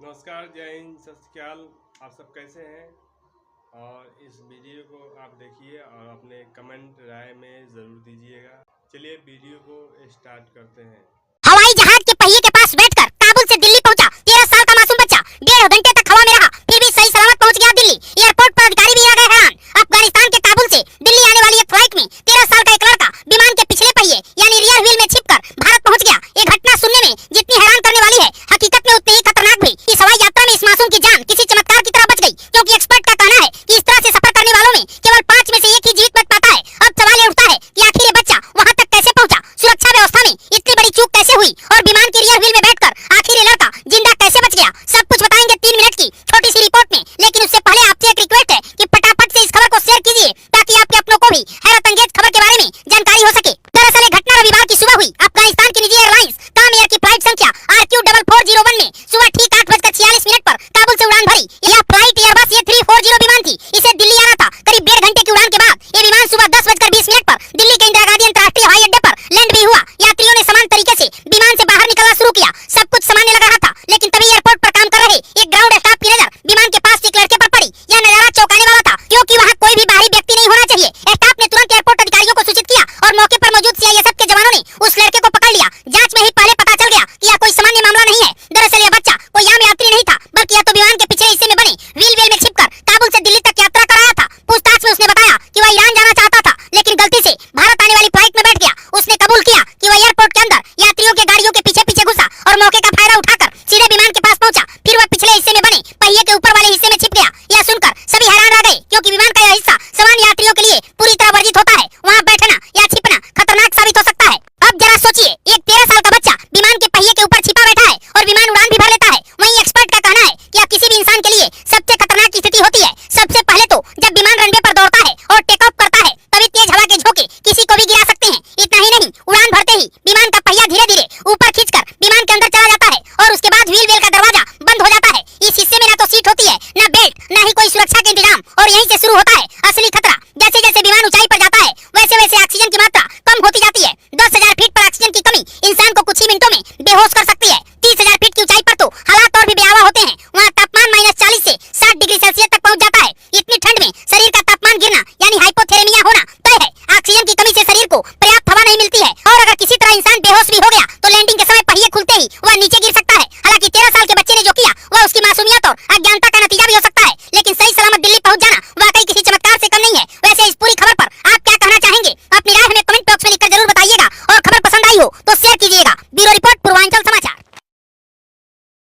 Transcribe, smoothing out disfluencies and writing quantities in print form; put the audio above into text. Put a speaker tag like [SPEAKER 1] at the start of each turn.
[SPEAKER 1] नमस्कार, जय हिंद, सत श्री अकाल। आप सब कैसे हैं? और इस वीडियो को आप देखिए और अपने कमेंट राय में ज़रूर दीजिएगा। चलिए वीडियो को स्टार्ट करते हैं।
[SPEAKER 2] हवाई जहाज के पहिए के पास बैठकर काबुल से दिल्ली